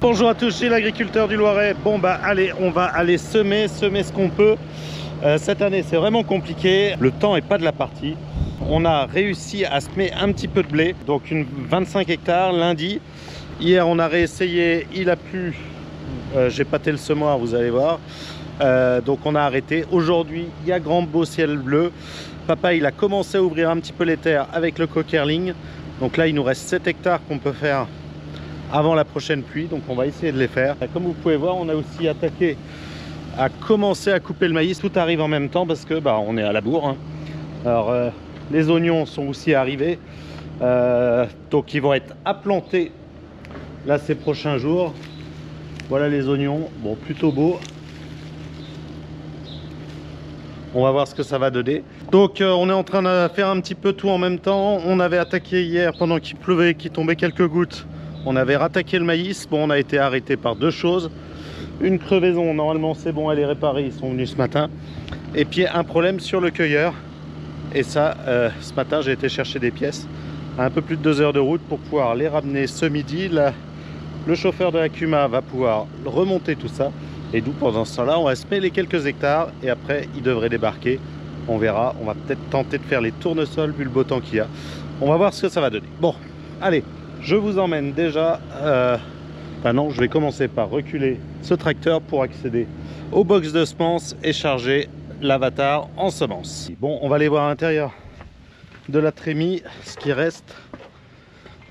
Bonjour à tous, chez l'agriculteur du Loiret. Bon bah allez, on va aller semer ce qu'on peut. Cette année c'est vraiment compliqué, le temps est pas de la partie. On a réussi à semer un petit peu de blé, donc 25 hectares lundi. Hier on a réessayé, il a plu, j'ai pâté le semoir, vous allez voir. Donc on a arrêté. Aujourd'hui il y a grand beau ciel bleu. Papa il a commencé à ouvrir un petit peu les terres avec le cockerling. Donc là il nous reste 7 hectares qu'on peut faire avant la prochaine pluie, donc on va essayer de les faire. Comme vous pouvez voir, on a aussi attaqué à commencer à couper le maïs. Tout arrive en même temps parce que on est à la bourre, hein. Alors les oignons sont aussi arrivés, donc ils vont être à planter là ces prochains jours. Voilà les oignons, bon plutôt beaux. On va voir ce que ça va donner. Donc on est en train de faire un petit peu tout en même temps. On avait attaqué hier pendant qu'il pleuvait, qu'il tombait quelques gouttes. On avait rattaqué le maïs. Bon, on a été arrêté par deux choses. Une crevaison, normalement c'est bon, elle est réparée, ils sont venus ce matin. Et puis un problème sur le cueilleur. Et ça, ce matin j'ai été chercher des pièces à un peu plus de 2 heures de route pour pouvoir les ramener ce midi. Là, le chauffeur de la Cuma va pouvoir remonter tout ça. Et nous, pendant ce temps-là, on va semer les quelques hectares et après, il devrait débarquer. On verra, on va peut-être tenter de faire les tournesols vu le beau temps qu'il y a. On va voir ce que ça va donner. Bon, allez, je vous emmène déjà... non, je vais commencer par reculer ce tracteur pour accéder au box de semences et charger l'avatar en semences. Bon, on va aller voir à l'intérieur de la trémie ce qui reste.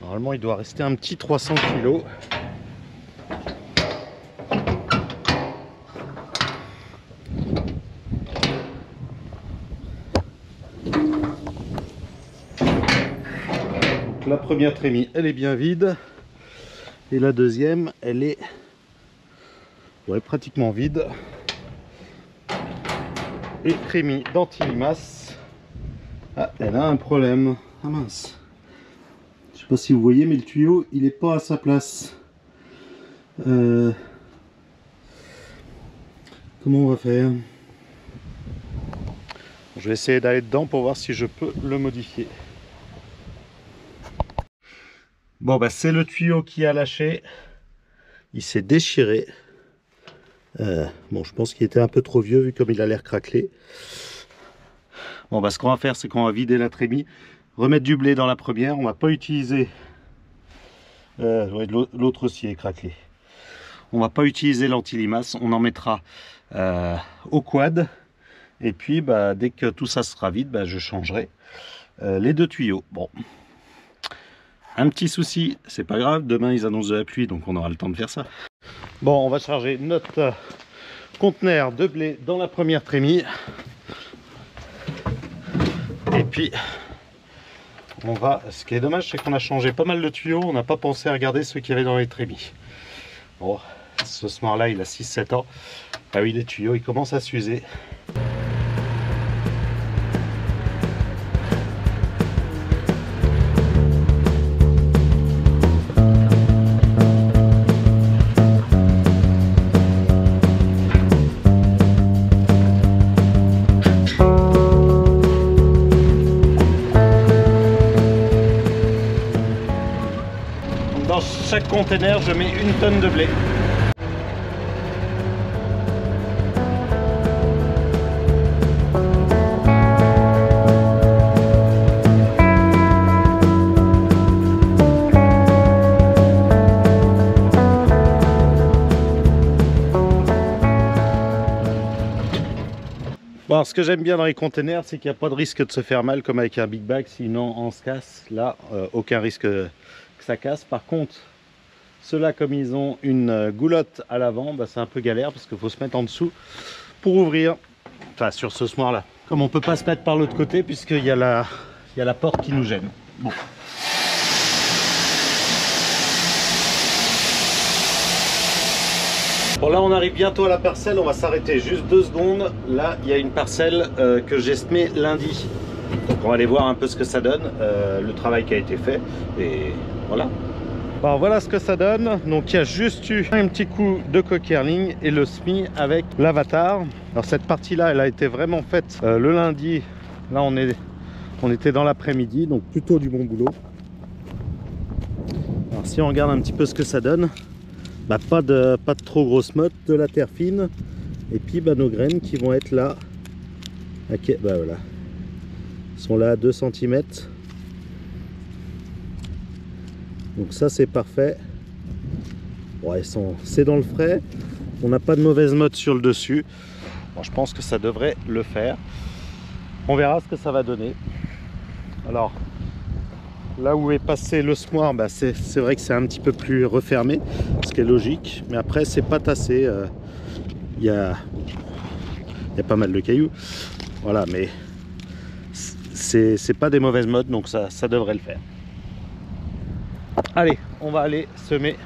Normalement, il doit rester un petit 300 kg. La première trémie, elle est bien vide. Et la deuxième, elle est pratiquement vide. Et trémie d'antilimace. Ah, elle a un problème. Ah mince. Je sais pas si vous voyez, mais le tuyau, il n'est pas à sa place. Comment on va faire? Je vais essayer d'aller dedans pour voir si je peux le modifier. Bon c'est le tuyau qui a lâché, il s'est déchiré. Bon, je pense qu'il était un peu trop vieux vu comme il a l'air craquelé. Bon ce qu'on va faire, c'est qu'on va vider la trémie, remettre du blé dans la première. On va pas utiliser l'autre aussi est craquelé. On va pas utiliser l'antilimace, on en mettra au quad. Et puis dès que tout ça sera vide, je changerai les deux tuyaux. Bon. Un petit souci, c'est pas grave, demain ils annoncent de la pluie, donc on aura le temps de faire ça. Bon, on va charger notre conteneur de blé dans la première trémie. Et puis, on va... Ce qui est dommage, c'est qu'on a changé pas mal de tuyaux, on n'a pas pensé à regarder ceux qu'il y avait dans les trémies. Bon, ce semoir-là, il a 6-7 ans. Ah oui, les tuyaux, ils commencent à s'user. Dans chaque conteneur, je mets 1 tonne de blé. Bon, alors, ce que j'aime bien dans les conteneurs, c'est qu'il n'y a pas de risque de se faire mal comme avec un big bag, sinon on se casse. Là, aucun risque que ça casse. Par contre, ceux-là, comme ils ont une goulotte à l'avant, c'est un peu galère parce qu'il faut se mettre en dessous pour ouvrir. Enfin, sur ce semoir là. Comme on peut pas se mettre par l'autre côté puisqu'il y a la porte qui nous gêne. Bon. Bon, là on arrive bientôt à la parcelle, on va s'arrêter juste 2 secondes. Là il y a une parcelle que j'ai semée lundi. Donc on va aller voir un peu ce que ça donne, le travail qui a été fait. Et voilà. Bon, voilà ce que ça donne. Donc il y a juste eu un petit coup de cockerling et le semis avec l'avatar. Alors cette partie là, elle a été vraiment faite le lundi. Là on était dans l'après-midi, donc plutôt du bon boulot. Alors si on regarde un petit peu ce que ça donne, pas de trop grosse motte, de la terre fine. Et puis nos graines qui vont être là. Voilà. Elles sont là à 2 cm. Donc ça c'est parfait. Bon, c'est dans le frais. On n'a pas de mauvaise motte sur le dessus. Bon, je pense que ça devrait le faire. On verra ce que ça va donner. Alors, là où est passé le semoir, c'est vrai que c'est un petit peu plus refermé, ce qui est logique. Mais après, c'est pas tassé. Il y a pas mal de cailloux. Voilà, mais c'est pas des mauvaises mottes, donc ça devrait le faire. Allez, on va aller semer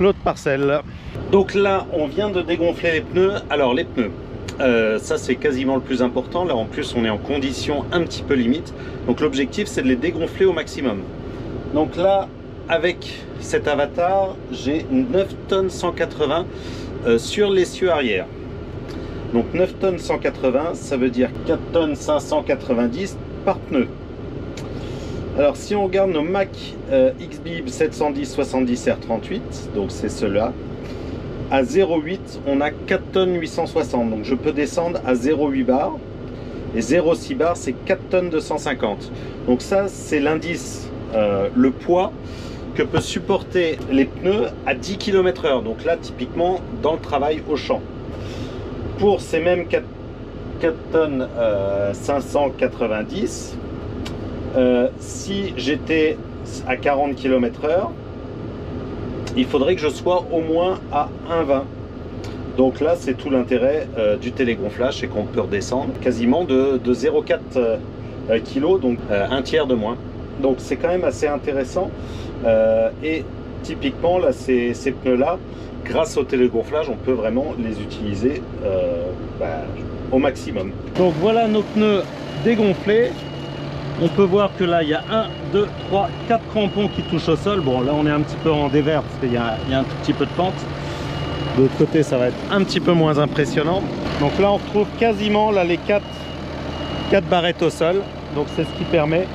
l'autre parcelle. Donc là, on vient de dégonfler les pneus. Alors les pneus, ça c'est quasiment le plus important. Là en plus, on est en condition un petit peu limite. Donc l'objectif, c'est de les dégonfler au maximum. Donc là, avec cet Avatar, j'ai 9 tonnes 180 sur l'essieu arrière. Donc 9 tonnes 180, ça veut dire 4 tonnes 590 par pneu. Alors si on regarde nos Mack XBib 710 70 R38, donc c'est ceux-là, à 0,8 on a 4 tonnes 860, donc je peux descendre à 0,8 bar, et 0,6 bar c'est 4 tonnes 250. Donc ça c'est l'indice, le poids que peut supporter les pneus à 10 km/h, donc là typiquement dans le travail au champ. Pour ces mêmes 4 tonnes 590, si j'étais à 40 km/h, il faudrait que je sois au moins à 1,20. Donc là, c'est tout l'intérêt du télégonflage, c'est qu'on peut redescendre quasiment de 0,4 kg, donc un tiers de moins. Donc c'est quand même assez intéressant. Et typiquement, là, ces pneus-là, grâce au télégonflage, on peut vraiment les utiliser au maximum. Donc voilà nos pneus dégonflés. On peut voir que là il y a 1, 2, 3, 4 crampons qui touchent au sol. Bon là on est un petit peu en dévers parce qu'il y a un tout petit peu de pente. De l'autre côté ça va être un petit peu moins impressionnant. Donc là on retrouve quasiment là, les 4 barrettes au sol. Donc c'est ce qui permet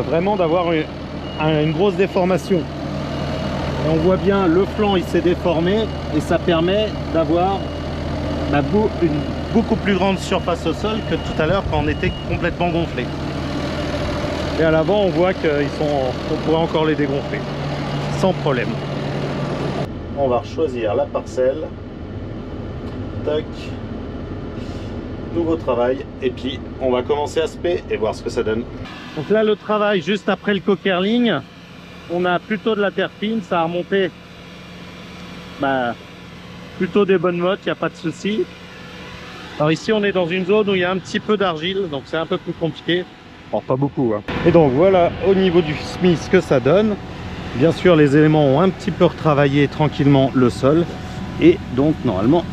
vraiment d'avoir une grosse déformation. Et on voit bien le flanc il s'est déformé et ça permet d'avoir une beaucoup plus grande surface au sol que tout à l'heure quand on était complètement gonflé. Et à l'avant, on voit qu'on pourrait encore les dégonfler sans problème. On va choisir la parcelle. Tac. Nouveau travail. Et puis, on va commencer à semer et voir ce que ça donne. Donc là, le travail juste après le cockerling, on a plutôt de la terre fine. Ça a remonté plutôt des bonnes mottes, il n'y a pas de souci. Alors ici, on est dans une zone où il y a un petit peu d'argile, donc c'est un peu plus compliqué. Bon, pas beaucoup, hein. Et donc voilà au niveau du semis ce que ça donne. Bien sûr les éléments ont un petit peu retravaillé tranquillement le sol et donc normalement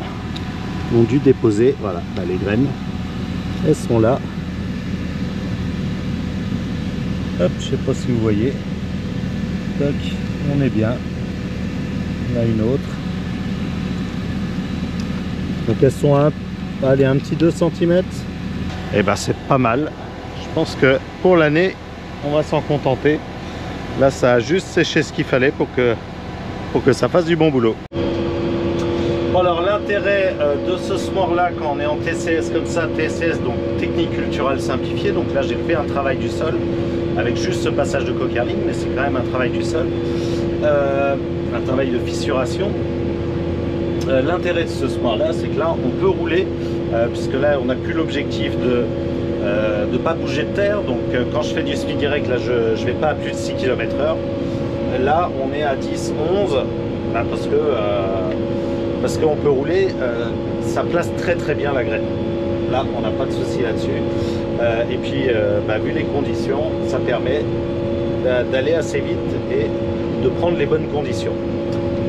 ont dû déposer voilà les graines, elles sont là. Hop, je sais pas si vous voyez. Tac, on est bien. On a une autre. Donc elles sont un petit 2 cm. Et c'est pas mal. Je pense que pour l'année, on va s'en contenter. Là, ça a juste séché ce qu'il fallait pour que ça fasse du bon boulot. Bon, alors l'intérêt de ce semoir-là, quand on est en TCS comme ça, TCS, donc technique culturelle simplifiée, donc là j'ai fait un travail du sol avec juste ce passage de cockerling, mais c'est quand même un travail du sol, un travail de fissuration. L'intérêt de ce semoir-là, c'est que là, on peut rouler, puisque là, on n'a plus l'objectif de ne pas bouger de terre. Donc quand je fais du speed direct, là je vais pas à plus de 6 km/h. Là on est à 10, 11 parce qu'on peut rouler, ça place très très bien la graine. Là on n'a pas de souci là-dessus. Et puis vu les conditions, ça permet d'aller assez vite et de prendre les bonnes conditions.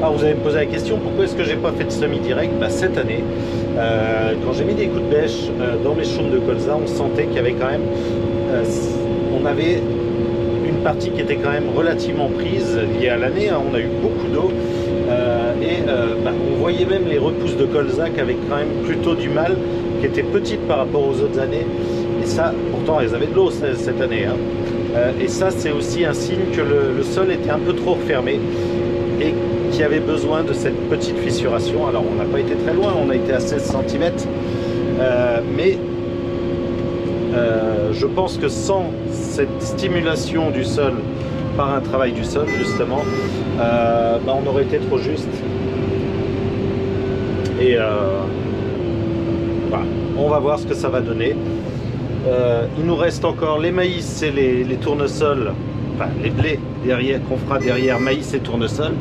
Alors vous allez me poser la question, pourquoi est-ce que j'ai pas fait de semi-direct? Cette année, quand j'ai mis des coups de bêche dans mes chaumes de colza, on sentait qu'il y avait quand même, on avait une partie qui était quand même relativement prise liée à l'année, hein. On a eu beaucoup d'eau on voyait même les repousses de colza qui avaient quand même plutôt du mal, qui étaient petites par rapport aux autres années. Et ça, pourtant elles avaient de l'eau cette année, hein. Et ça c'est aussi un signe que le sol était un peu trop refermé. Et qui avait besoin de cette petite fissuration. Alors on n'a pas été très loin, on a été à 16 cm, mais je pense que sans cette stimulation du sol par un travail du sol justement, on aurait été trop juste. Et voilà, on va voir ce que ça va donner. Il nous reste encore les maïs et les tournesols, enfin les blés derrière, qu'on fera derrière maïs et tournesol.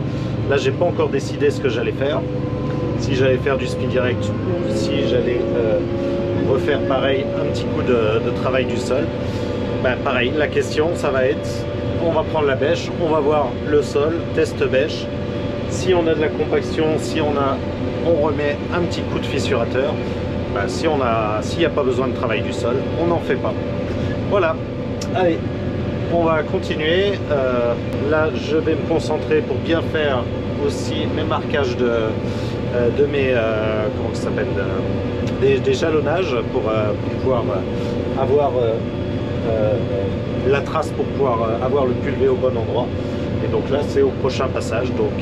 Là j'ai pas encore décidé ce que j'allais faire, si j'allais faire du spin direct ou si j'allais refaire pareil un petit coup de travail du sol. Pareil, la question ça va être, on va prendre la bêche, on va voir le sol, test bêche, si on a de la compaction, si on remet un petit coup de fissurateur. S'il n'y a pas besoin de travail du sol, on n'en fait pas. Voilà, allez, on va continuer. Là, je vais me concentrer pour bien faire aussi mes marquages de mes comment ça s'appelle, des jalonnages pour pouvoir avoir la trace, pour pouvoir avoir le pulvé au bon endroit. Et donc là, c'est au prochain passage. Donc,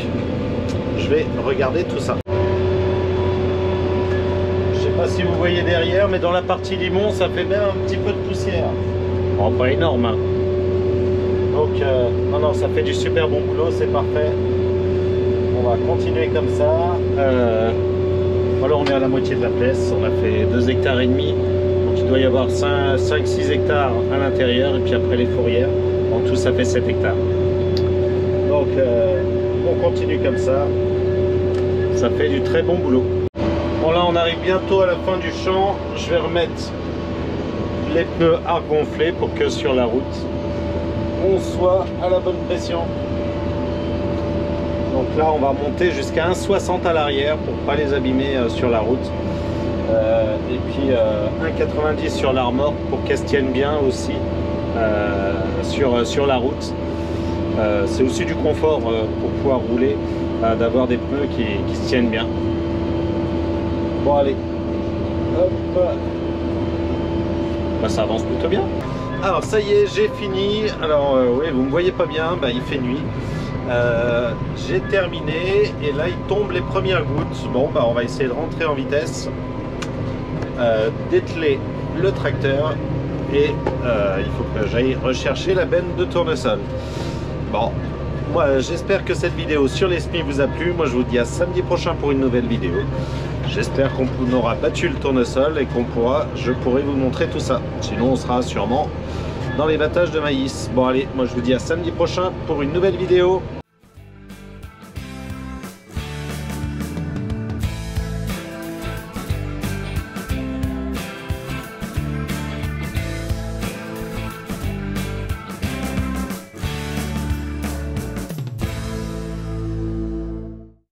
je vais regarder tout ça. Si vous voyez derrière, mais dans la partie limon ça fait bien un petit peu de poussière, bon, pas énorme hein. Donc non, ça fait du super bon boulot, c'est parfait. On va continuer comme ça. Alors on est à la moitié de la place, on a fait 2,5 hectares, donc il doit y avoir 5-6 hectares à l'intérieur, et puis après les fourrières, en tout ça fait 7 hectares. Donc on continue comme ça fait du très bon boulot. Bon, là on arrive bientôt à la fin du champ. Je vais remettre les pneus à gonfler pour que sur la route on soit à la bonne pression. Donc là on va monter jusqu'à 1,60 à l'arrière pour pas les abîmer sur la route, et puis 1,90 sur la remorque pour qu'elle se tienne bien aussi sur la route. C'est aussi du confort pour pouvoir rouler, d'avoir des pneus qui se tiennent bien. Bon allez, hop. Bah, ça avance plutôt bien. Alors ça y est, j'ai fini. Alors oui, vous me voyez pas bien, bah, il fait nuit. J'ai terminé et là il tombe les premières gouttes. Bon bah on va essayer de rentrer en vitesse, dételer le tracteur et il faut que j'aille rechercher la benne de tournesol. Bon, moi j'espère que cette vidéo sur les SMI vous a plu. Moi je vous dis à samedi prochain pour une nouvelle vidéo. J'espère qu'on aura battu le tournesol et je pourrai vous montrer tout ça. Sinon on sera sûrement dans les battages de maïs. Bon allez, moi je vous dis à samedi prochain pour une nouvelle vidéo.